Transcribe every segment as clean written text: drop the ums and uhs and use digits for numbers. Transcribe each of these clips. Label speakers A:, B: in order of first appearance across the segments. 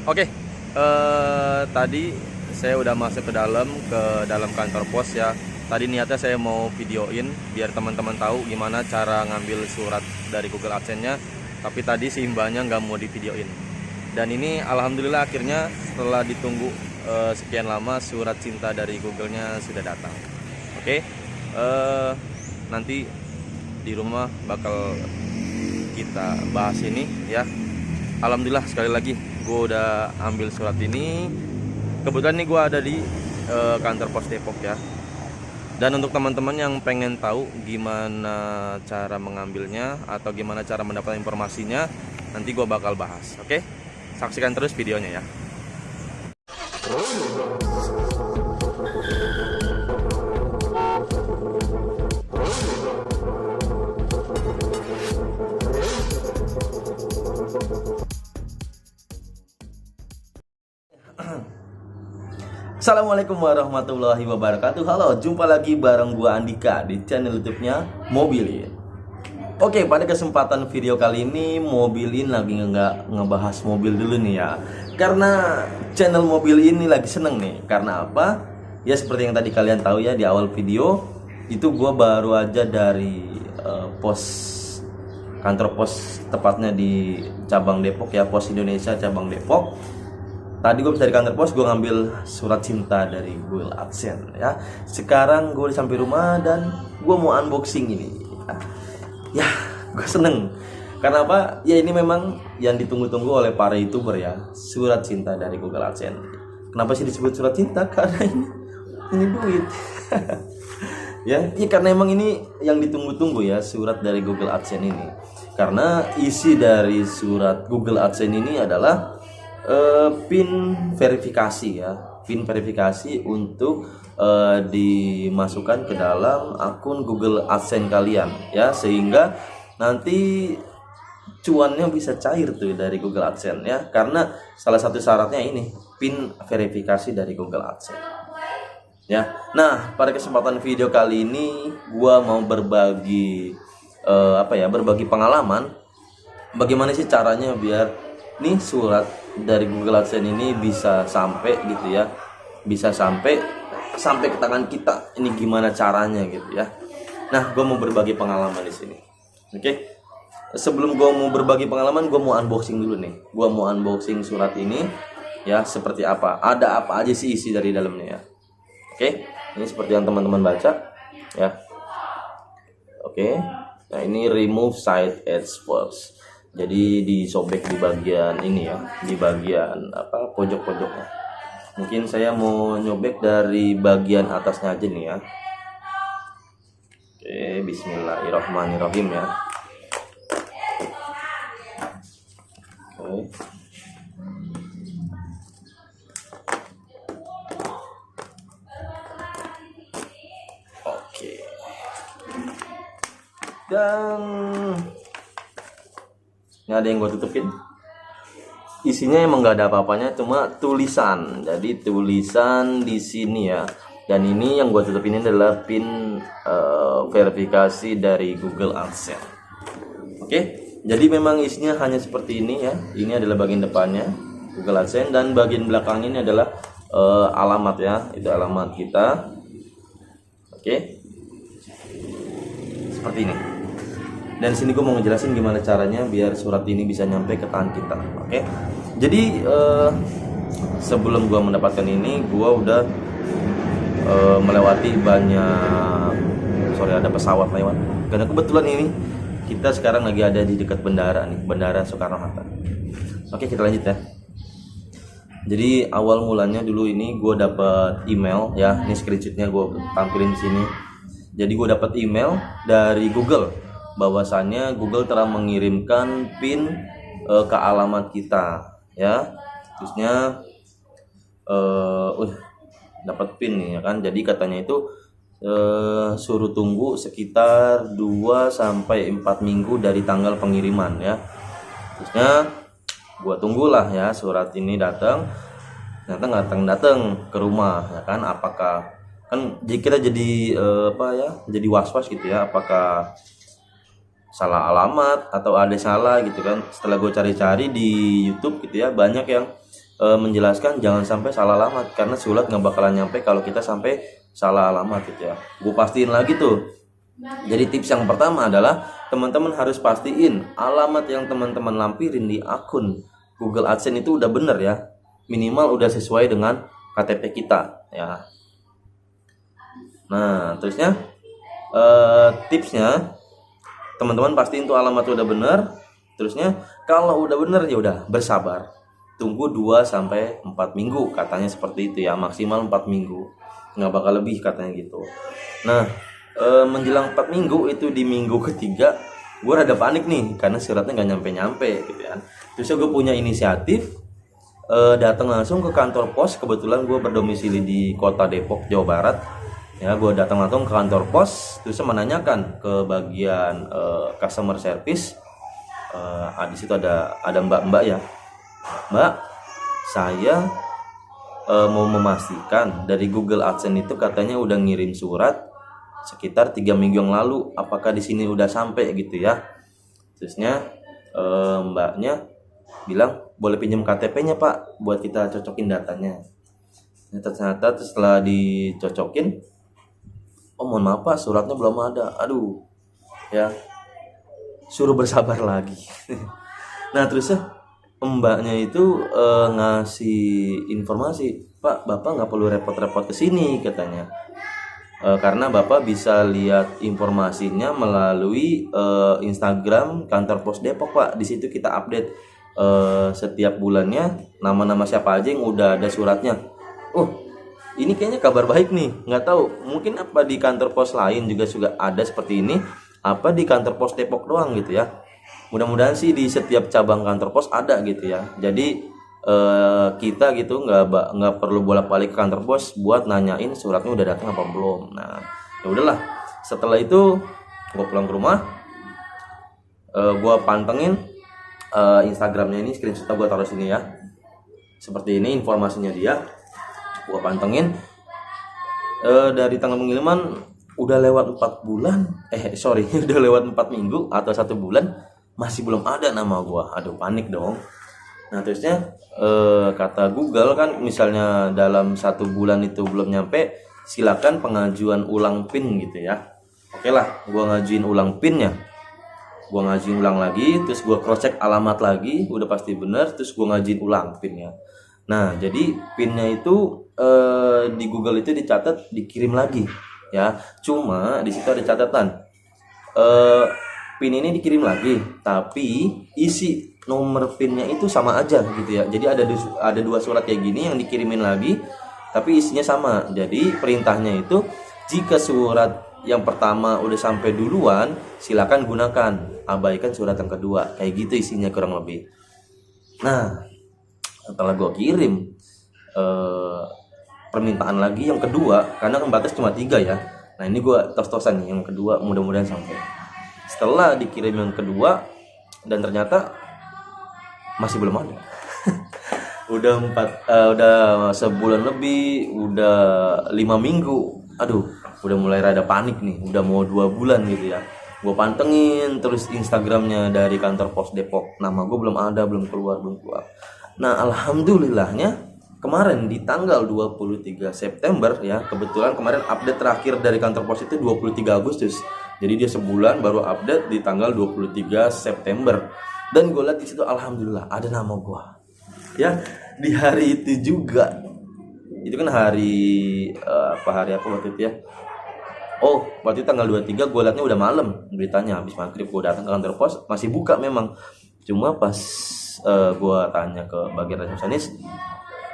A: Oke, tadi saya udah masuk ke dalam kantor pos ya. Tadi niatnya saya mau videoin biar teman-teman tahu gimana cara ngambil surat dari Google AdSense-nya. Tapi tadi si mbaknya nggak mau divideoin. Dan ini alhamdulillah akhirnya setelah ditunggu sekian lama surat cinta dari Google-nya sudah datang. Oke, nanti di rumah bakal kita bahas ini ya. Alhamdulillah sekali lagi gue udah ambil surat ini. Kebetulan nih gue ada di kantor pos Depok ya. Dan untuk teman-teman yang pengen tahu gimana cara mengambilnya atau gimana cara mendapatkan informasinya, nanti gue bakal bahas. Oke, saksikan terus videonya ya. Assalamualaikum warahmatullahi wabarakatuh. Halo, jumpa lagi bareng gua Andika di channel YouTube-nya Mobilin. Oke, pada kesempatan video kali ini Mobilin lagi ngebahas mobil dulu nih ya. Karena channel Mobilin ini lagi seneng nih. Karena apa? Ya seperti yang tadi kalian tahu ya di awal video, itu gua baru aja dari kantor pos, tepatnya di cabang Depok ya, Pos Indonesia cabang Depok. Tadi gue dari kantor pos, gue ngambil surat cinta dari Google AdSense ya. Sekarang gue udah sampai rumah dan gue mau unboxing ini. Ya, gue seneng. Karena apa? Ya ini memang yang ditunggu-tunggu oleh para YouTuber ya, surat cinta dari Google AdSense. Kenapa sih disebut surat cinta? Karena ini duit. Ya, karena emang ini yang ditunggu-tunggu ya, surat dari Google AdSense ini. Karena isi dari surat Google AdSense ini adalah PIN verifikasi ya, PIN verifikasi untuk dimasukkan ke dalam akun Google AdSense kalian ya, sehingga nanti cuannya bisa cair tuh dari Google AdSense ya, karena salah satu syaratnya ini PIN verifikasi dari Google AdSense ya. Nah, pada kesempatan video kali ini gua mau berbagi berbagi pengalaman bagaimana sih caranya biar nih surat dari Google AdSense ini bisa sampai gitu ya, bisa sampai ke tangan kita. Ini gimana caranya gitu ya. Nah, gue mau berbagi pengalaman di sini. Oke. Sebelum gue mau berbagi pengalaman, gue mau unboxing dulu nih. Gue mau unboxing surat ini ya, seperti apa, ada apa aja sih isi dari dalamnya ya. Oke. Ini seperti yang teman-teman baca ya. Oke. Nah, ini remove side edge first. Jadi disobek di bagian ini ya, di bagian pojok-pojoknya. Mungkin saya mau nyobek dari bagian atasnya aja nih ya. Oke, bismillahirrahmanirrahim ya. Oke. Oke. Dan ini ada yang gue tutupin. Isinya emang nggak ada apa-apanya, cuma tulisan. Jadi tulisan di sini ya. Dan ini yang gue tutupin ini adalah PIN verifikasi dari Google AdSense. Oke, jadi memang isinya hanya seperti ini ya. Ini adalah bagian depannya Google AdSense, dan bagian belakang ini adalah alamat ya. Itu alamat kita. Oke, seperti ini. Dan sini gue mau ngejelasin gimana caranya biar surat ini bisa nyampe ke tangan kita. Oke. Jadi sebelum gue mendapatkan ini, gue udah melewati banyak, ada pesawat lewat. Karena kebetulan ini kita sekarang lagi ada di dekat bandara nih, Bandara Soekarno-Hatta. Oke, kita lanjut ya. Jadi awal mulanya dulu ini gue dapat email ya. Ini screenshotnya gue tampilin di sini. Jadi gue dapat email dari Google bahwasannya Google telah mengirimkan PIN ke alamat kita ya, terusnya dapat PIN nih ya kan. Jadi katanya itu suruh tunggu sekitar 2 sampai 4 minggu dari tanggal pengiriman ya. Terusnya gua tunggulah ya surat ini datang. Ternyata datang ke rumah ya kan. Apakah kan jadi kita jadi jadi was-was gitu ya, apakah salah alamat atau ada salah gitu kan. Setelah gue cari-cari di YouTube gitu ya, banyak yang menjelaskan jangan sampai salah alamat, karena surat nggak bakalan nyampe kalau kita sampai salah alamat gitu ya. Gue pastiin lagi tuh. Jadi tips yang pertama adalah teman-teman harus pastiin alamat yang teman-teman lampirin di akun Google AdSense itu udah bener ya, minimal udah sesuai dengan KTP kita ya. Nah terusnya tipsnya teman-teman pastiin tuh alamat udah bener. Terusnya kalau udah bener ya udah bersabar, tunggu 2-4 minggu katanya seperti itu ya, maksimal 4 minggu, nggak bakal lebih katanya gitu. Nah menjelang 4 minggu itu di minggu ketiga gue rada panik nih karena suratnya nggak nyampe gitu kan. Terus gue punya inisiatif datang langsung ke kantor pos. Kebetulan gue berdomisili di kota Depok, Jawa Barat ya. Gue datang langsung ke kantor pos, terus menanyakan ke bagian customer service. Di situ ada mbak ya, Mbak, saya mau memastikan dari Google AdSense itu katanya udah ngirim surat sekitar 3 minggu yang lalu, apakah di sini udah sampai gitu ya. Terusnya mbaknya bilang boleh pinjam KTP-nya Pak buat kita cocokin datanya. Nah, ternyata setelah dicocokin, oh mohon maaf Pak, suratnya belum ada. Aduh ya, suruh bersabar lagi. Nah terusnya mbaknya itu ngasih informasi, Pak Bapak nggak perlu repot-repot kesini katanya, karena Bapak bisa lihat informasinya melalui Instagram kantor pos Depok Pak. Di situ kita update setiap bulannya nama-nama siapa aja yang udah ada suratnya. Oh ini kayaknya kabar baik nih, nggak tahu mungkin apa di kantor pos lain juga ada seperti ini, apa di kantor pos Depok doang gitu ya. Mudah-mudahan sih di setiap cabang kantor pos ada gitu ya. Jadi kita gitu nggak perlu bolak-balik ke kantor pos buat nanyain suratnya udah datang apa belum. Nah ya udahlah, setelah itu gue pulang ke rumah, gue pantengin Instagramnya ini, screenshot gue taruh sini ya. Seperti ini informasinya dia, gue pantengin dari tanggal pengiriman udah lewat 4 bulan, udah lewat 4 minggu atau 1 bulan masih belum ada nama gue. Aduh panik dong. Nah terusnya kata Google kan, misalnya dalam 1 bulan itu belum nyampe, silakan pengajuan ulang PIN gitu ya. Oke lah, gue ngajuin ulang PIN-nya, gue ngajuin ulang lagi, terus gue cross check alamat lagi, udah pasti bener, terus gue ngajuin ulang PIN-nya. Nah jadi PIN-nya itu di Google itu dicatat dikirim lagi ya. Cuma di situ ada catatan, PIN ini dikirim lagi, tapi isi nomor PIN-nya itu sama aja gitu ya. Jadi ada 2 surat kayak gini yang dikirimin lagi, tapi isinya sama. Jadi perintahnya itu jika surat yang pertama udah sampai duluan, silakan gunakan, abaikan surat yang kedua. Kayak gitu isinya kurang lebih. Nah setelah gue kirim permintaan lagi yang kedua, karena kan batas cuma 3 ya. Nah ini gue tos-tosan nih yang kedua, mudah-mudahan sampai. Setelah dikirim yang kedua dan ternyata masih belum ada. udah sebulan lebih, udah 5 minggu. Aduh, udah mulai rada panik nih, udah mau 2 bulan gitu ya. Gue pantengin terus Instagramnya dari kantor pos Depok, nama gue belum ada, belum keluar. Nah alhamdulillahnya kemarin di tanggal 23 September ya, kebetulan kemarin update terakhir dari kantor pos itu 23 Agustus. Jadi dia sebulan baru update di tanggal 23 September. Dan gue lihat di situ alhamdulillah ada nama gue. Ya, di hari itu juga. Itu kan hari apa waktu itu ya? Oh, waktu itu tanggal 23 gue liatnya udah malam beritanya, habis maghrib gue datang ke kantor pos, masih buka memang. Cuma pas gue tanya ke bagian resepsionis,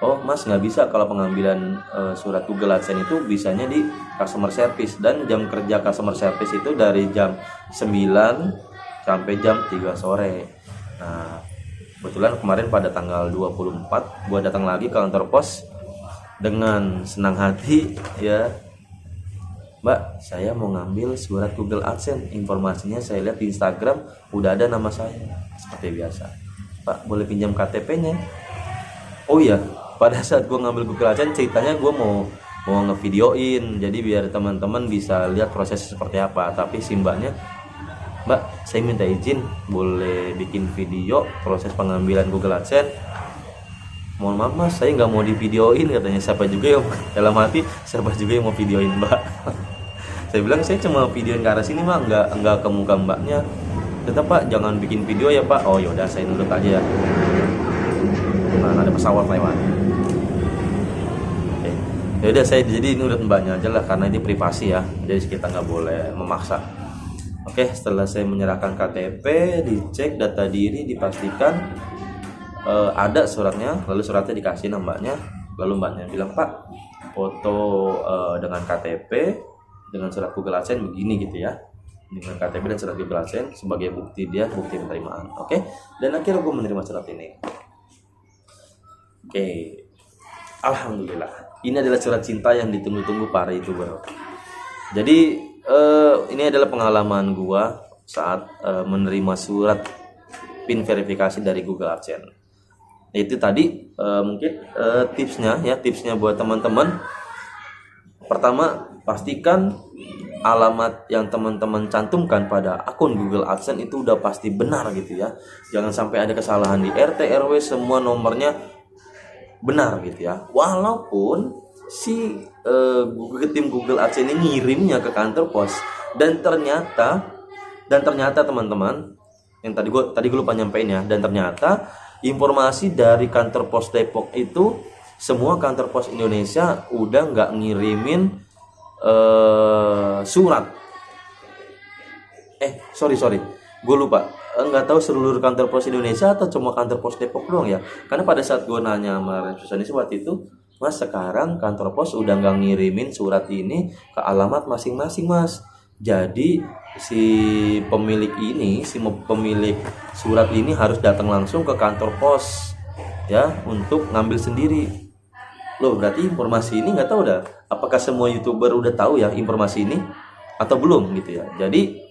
A: oh mas nggak bisa kalau pengambilan surat Google AdSense itu bisanya di customer service, dan jam kerja customer service itu dari jam 9 sampai jam 3 sore. Nah kebetulan kemarin pada tanggal 24 gue datang lagi ke kantor pos dengan senang hati ya, Mbak saya mau ngambil surat Google AdSense, informasinya saya lihat di Instagram udah ada nama saya. Seperti biasa, Pak boleh pinjam KTP-nya? Oh iya, pada saat gue ngambil Google AdSense ceritanya gue mau ngevideoin, jadi biar teman-teman bisa lihat prosesnya seperti apa. Tapi si mbaknya, Mbak saya minta izin boleh bikin video proses pengambilan Google AdSense. mohon maaf mas, saya nggak mau divideoin, katanya. Siapa juga yang dalam hati, siapa juga yang mau videoin mbak. Saya bilang saya cuma videoin ke arah sini mah, nggak ke muka mbaknya. Tetap pak, jangan bikin video ya pak. Oh yaudah, saya nurut aja ya. Nah, ada pesawat lewat. Oke. Yaudah, saya jadi nurut mbaknya aja lah, karena ini privasi ya, jadi kita nggak boleh memaksa. Oke, setelah saya menyerahkan KTP, dicek data diri, dipastikan ada suratnya, lalu suratnya dikasih mbaknya, lalu mbaknya bilang pak, foto dengan KTP dengan surat Google AdSense begini gitu ya, dengan KTP dan surat Google AdSense sebagai bukti penerimaan. Oke, dan akhirnya gue menerima surat ini. Oke, alhamdulillah, ini adalah surat cinta yang ditunggu-tunggu para YouTuber. Jadi ini adalah pengalaman gue saat menerima surat PIN verifikasi dari Google AdSense. Itu tadi mungkin tipsnya buat teman-teman. Pertama, pastikan alamat yang teman-teman cantumkan pada akun Google AdSense itu udah pasti benar gitu ya. Jangan sampai ada kesalahan di RT RW, semua nomornya benar gitu ya. Walaupun si tim Google AdSense ini ngirimnya ke kantor pos, dan ternyata teman-teman, yang tadi gue lupa nyampein ya, dan ternyata informasi dari kantor pos Depok itu, semua kantor pos Indonesia udah nggak ngirimin surat. Sorry, gue lupa. Nggak tahu seluruh kantor pos Indonesia atau cuma kantor pos Depok doang ya. Karena pada saat gue nanya sama resepsionis waktu itu, mas sekarang kantor pos udah nggak ngirimin surat ini ke alamat masing-masing mas. Jadi si pemilik surat ini harus datang langsung ke kantor pos ya untuk ngambil sendiri. Loh, berarti informasi ini nggak tahu dah apakah semua YouTuber udah tahu ya informasi ini atau belum gitu ya. Jadi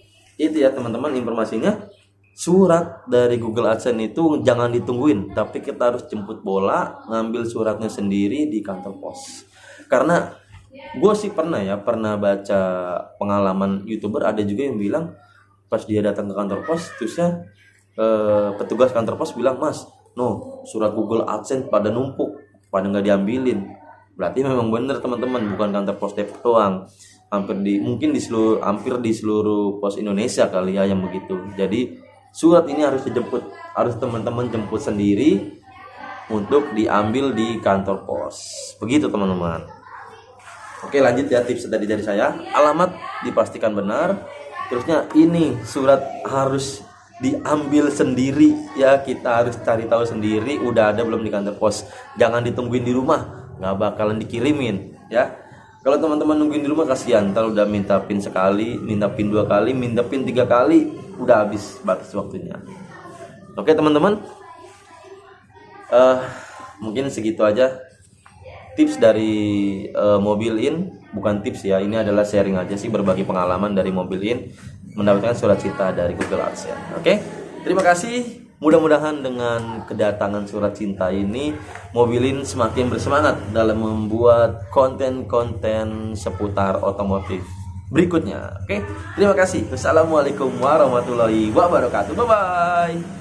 A: itu ya teman-teman informasinya, surat dari Google AdSense itu jangan ditungguin, tapi kita harus jemput bola, ngambil suratnya sendiri di kantor pos. Karena gue sih pernah baca pengalaman YouTuber, ada juga yang bilang pas dia datang ke kantor pos, terusnya petugas kantor pos bilang, mas, surat Google AdSense pada numpuk, pada nggak diambilin. Berarti memang bener teman-teman, bukan kantor pos Depok doang, hampir di seluruh pos Indonesia kali ya yang begitu. Jadi surat ini harus dijemput, harus teman-teman jemput sendiri untuk diambil di kantor pos. Begitu teman-teman. Oke, lanjut ya tips tadi dari saya. Alamat dipastikan benar. Terusnya ini surat harus diambil sendiri ya, kita harus cari tahu sendiri udah ada belum di kantor pos. Jangan ditungguin di rumah, nggak bakalan dikirimin ya. Kalau teman-teman nungguin di rumah kasihan, ntar udah minta PIN sekali, minta PIN 2 kali, minta PIN 3 kali, udah habis batas waktunya. Oke teman-teman, mungkin segitu aja tips dari Mobilin. Bukan tips ya, ini adalah sharing aja sih, berbagi pengalaman dari Mobilin mendapatkan surat cinta dari Google AdSense. Oke, terima kasih. Mudah-mudahan dengan kedatangan surat cinta ini, Mobilin semakin bersemangat dalam membuat konten-konten seputar otomotif berikutnya. Oke, terima kasih. Wassalamualaikum warahmatullahi wabarakatuh. Bye-bye.